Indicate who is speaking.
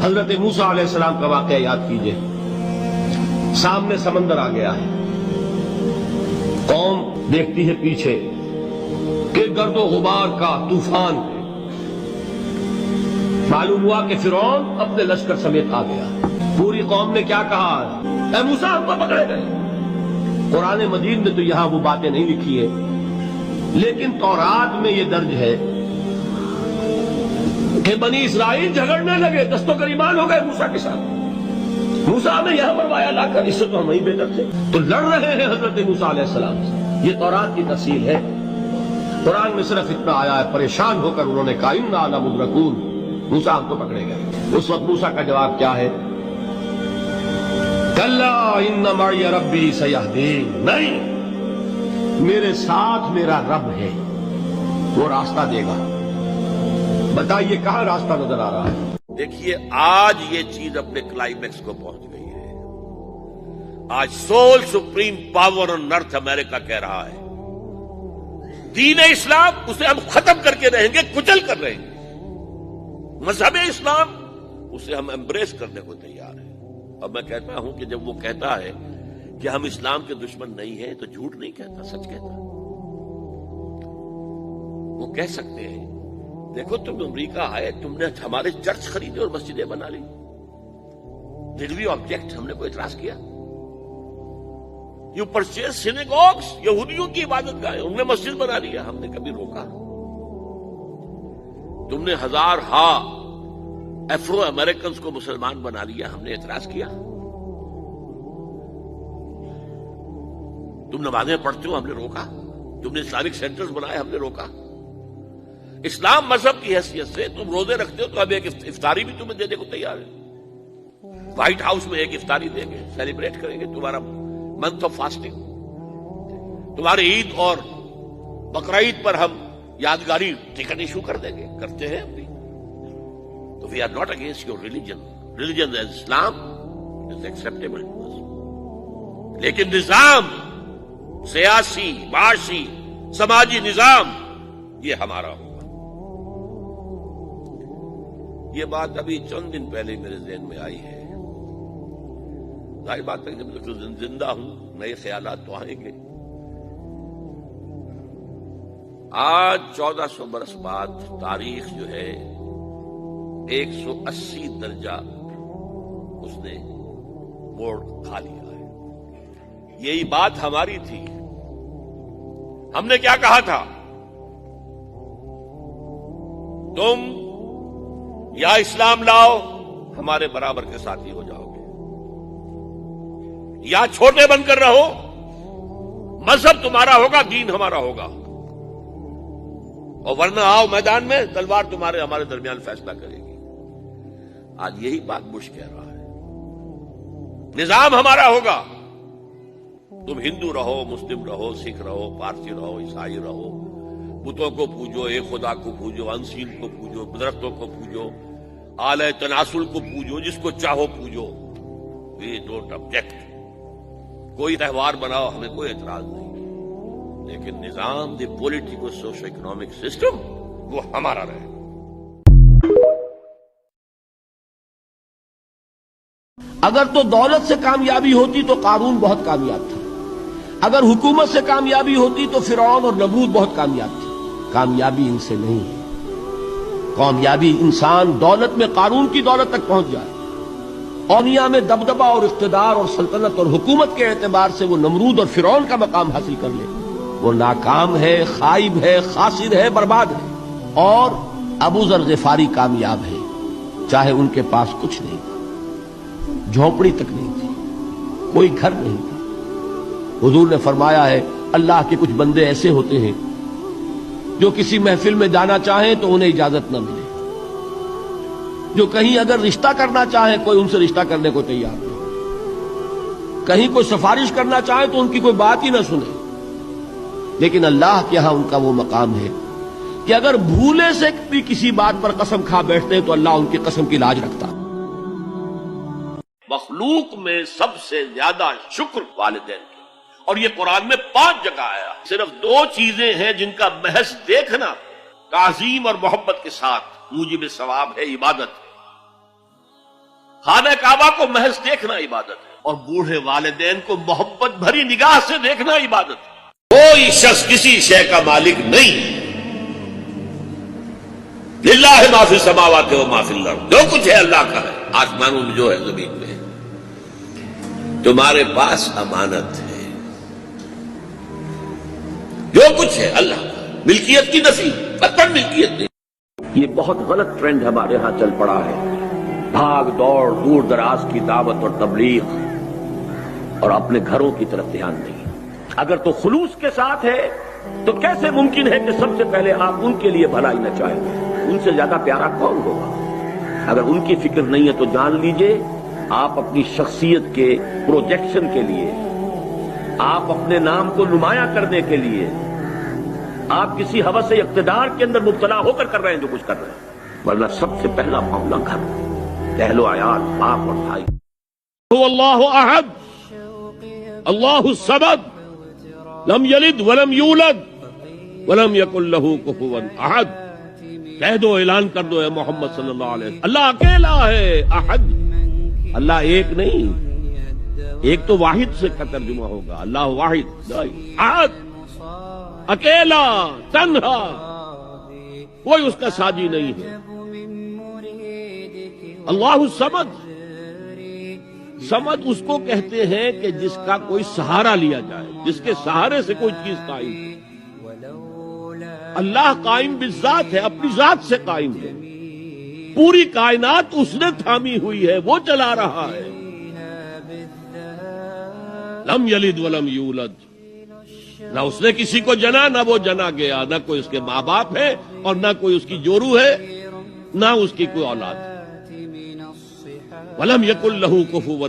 Speaker 1: حضرت موسیٰ علیہ السلام کا واقعہ یاد کیجئے. سامنے سمندر آ گیا ہے، قوم دیکھتی ہے پیچھے کہ گرد و غبار کا طوفان ہے. معلوم ہوا کہ فرعون اپنے لشکر سمیت آ گیا. پوری قوم نے کیا کہا؟ اے موسیٰ ہم کو پکڑے گئے. قرآن مجید نے تو یہاں وہ باتیں نہیں لکھی ہے، لیکن تورات میں یہ درج ہے کہ بنی اسرائیل جھگڑنے لگے، دست و گریبان ہو گئے موسیٰ کے ساتھ. موسیٰ نے یہاں مروایا لا کر، اس سے تو ہم وہیں بہتر تھے. تو لڑ رہے ہیں حضرت موسیٰ علیہ السلام سے. یہ تورات کی تفصیل ہے. قرآن میں صرف اتنا آیا ہے، پریشان ہو کر انہوں نے کہا انا لمدرکون، موسیٰ ہم تو پکڑے گئے. اس وقت موسیٰ کا جواب کیا ہے؟ کلا ان معی ربی سیہدین. نہیں، میرے ساتھ میرا رب ہے، وہ راستہ دے گا. بتائیے کہاں راستہ نظر آ رہا ہے؟
Speaker 2: دیکھیے آج یہ چیز اپنے کلائمیکس کو پہنچ گئی ہے. آج سول سپریم پاور آن ارتھ امریکہ کہہ رہا ہے دین اسلام اسے ہم ختم کر کے رہیں گے، کچل کر رہیں گے. مذہب اسلام اسے ہم ایمبریس کرنے کو تیار ہیں. اور میں کہتا ہوں کہ جب وہ کہتا ہے کہ ہم اسلام کے دشمن نہیں ہیں تو جھوٹ نہیں کہتا، سچ کہتا. وہ کہہ سکتے ہیں دیکھو تم امریکہ آئے، تم نے ہمارے چرچ خریدے اور مسجدیں بنا لی. ڈڈ وی آبجیکٹ؟ ہم نے کوئی اعتراض کیا؟ یو پرچیز سینیگوگس، یہودیوں کی عبادت گاہیں، ان میں مسجد بنا لیا، ہم نے کبھی روکا؟ تم نے ہزار افرو امریکنز کو مسلمان بنا لیا، ہم نے اعتراض کیا؟ تم نمازیں پڑھتے ہو، ہم نے روکا؟ تم نے اسلامک سینٹرز بنائے، ہم نے روکا؟ اسلام مذہب کی حیثیت سے تم روزے رکھتے ہو تو اب ایک افطاری بھی تمہیں دینے کو تیار ہے. وائٹ ہاؤس میں ایک افطاری دیں گے، سیلیبریٹ کریں گے تمہارا منتھ آف فاسٹنگ. تمہارے عید اور بقرعید پر ہم یادگاری ٹکٹ ایشو کر دیں گے، کرتے ہیں ابھی. تو we are not against your religion as Islam is acceptable to us. لیکن نظام، سیاسی، معاشی، سماجی نظام یہ ہمارا ہوگا. یہ بات ابھی چند دن پہلے میرے ذہن میں آئی ہے. ظاہر بات ہے جب تک زندہ ہوں نئے خیالات تو آئیں گے. آج 1400 برس بعد تاریخ جو ہے 180 درجہ اس نے موڑ کھا لیا ہے. یہی بات ہماری تھی. ہم نے کیا کہا تھا؟ تم یا اسلام لاؤ، ہمارے برابر کے ساتھی ہو جاؤ گے، یا چھوٹے بن کر رہو، مذہب تمہارا ہوگا، دین ہمارا ہوگا، اور ورنہ آؤ میدان میں، تلوار تمہارے ہمارے درمیان فیصلہ کرے گی. آج یہی بات بش کہہ رہا ہے. نظام ہمارا ہوگا، تم ہندو رہو، مسلم رہو، سکھ رہو، پارسی رہو، عیسائی رہو، بتوں کو پوجو، ایک خدا کو پوجو، انسین کو پوجو، درختوں کو پوجو، آلہ تناسل کو پوجو، جس کو چاہو پوجو. We don't object. کوئی تہوار بناؤ، ہمیں کوئی اعتراض نہیں، لیکن نظام دی پولیٹیکل سوشو اکنامک سسٹم وہ ہمارا رہے.
Speaker 1: اگر تو دولت سے کامیابی ہوتی تو قارون بہت کامیاب تھا. اگر حکومت سے کامیابی ہوتی تو فرعون اور نمرود بہت کامیاب تھے. کامیابی ان سے نہیں ہے. کامیابی انسان دولت میں قارون کی دولت تک پہنچ جائے، دنیا میں دبدبہ اور اقتدار اور سلطنت اور حکومت کے اعتبار سے وہ نمرود اور فرعون کا مقام حاصل کر لے، وہ ناکام ہے، خائب ہے، خاسر ہے، برباد ہے. اور ابو ذر غفاری کامیاب ہے، چاہے ان کے پاس کچھ نہیں تھا، جھونپڑی تک نہیں تھی، کوئی گھر نہیں تھا. حضور نے فرمایا ہے اللہ کے کچھ بندے ایسے ہوتے ہیں جو کسی محفل میں جانا چاہیں تو انہیں اجازت نہ ملے، جو کہیں اگر رشتہ کرنا چاہیں کوئی ان سے رشتہ کرنے کو تیار نہیں، کہیں کوئی سفارش کرنا چاہے تو ان کی کوئی بات ہی نہ سنے. لیکن اللہ کے ہاں ان کا وہ مقام ہے کہ اگر بھولے سے بھی کسی بات پر قسم کھا بیٹھتے ہیں تو اللہ ان کی قسم کی لاج رکھتا.
Speaker 2: مخلوق میں سب سے زیادہ شکر والدین کی، اور یہ قرآن میں 5 جگہ آیا. صرف 2 چیزیں ہیں جن کا محض دیکھنا تعظیم اور محبت کے ساتھ موجب ثواب ہے. عبادت، خانہ کعبہ کو محض دیکھنا عبادت ہے، اور بوڑھے والدین کو محبت بھری نگاہ سے دیکھنا عبادت ہے۔ کوئی شخص کسی شے کا مالک نہیں۔ للہ ما فی السماوات و ما فی الارض، جو کچھ ہے اللہ کا ہے، آسمانوں میں جو ہے زمین میں ہے۔ تمہارے پاس امانت ہے، جو کچھ ہے اللہ کا، ملکیت کی نفی، قطعاً ملکیت نہیں۔ یہ بہت غلط ٹرینڈ ہمارے ہاں چل پڑا ہے، بھاگ دوڑ، دور دراز کی دعوت اور تبلیغ، اور اپنے گھروں کی طرف دھیان نہیں۔ اگر تو خلوص کے ساتھ ہے تو کیسے ممکن ہے کہ سب سے پہلے آپ ان کے لیے بھلائی نہ چاہیں گے؟ ان سے زیادہ پیارا کون ہوگا؟ اگر ان کی فکر نہیں ہے تو جان لیجئے آپ اپنی شخصیت کے پروجیکشن کے لیے، آپ اپنے نام کو نمایاں کرنے کے لیے، آپ کسی ہوس اقتدار کے اندر مبتلا ہو کر رہے ہیں جو کچھ کر رہے ہیں، ورنہ سب سے پہلا معاملہ گھر، اہل و عیال، باپ اور بھائی۔ هو اللہ احد اللہ الصمد لم یلد ولم یولد ولم یکن له کفوا احد۔ کہہ دو، اعلان کر دو اے محمد صلی اللہ علیہ وسلم، اللہ اکیلا ہے، احد، اللہ ایک نہیں، ایک تو واحد سے کا ترجمہ ہوگا، اللہ واحد، احد، اکیلا، تنہا، کوئی اس کا ساجی نہیں ہے۔ اللہ الصمد، سمد اس کو کہتے ہیں کہ جس کا کوئی سہارا لیا جائے، جس کے سہارے سے کوئی چیز قائم ہے۔ اللہ قائم بالذات ہے، اپنی ذات سے قائم ہے، پوری کائنات اس نے تھامی ہوئی ہے، وہ چلا رہا ہے۔ لم یلد ولم یولد، نہ اس نے کسی کو جنا نہ وہ جنا گیا، نہ کوئی اس کے ماں باپ ہے اور نہ کوئی اس کی جورو ہے، نہ اس کی کوئی اولاد ہے۔ ولم یکن لہ کفوا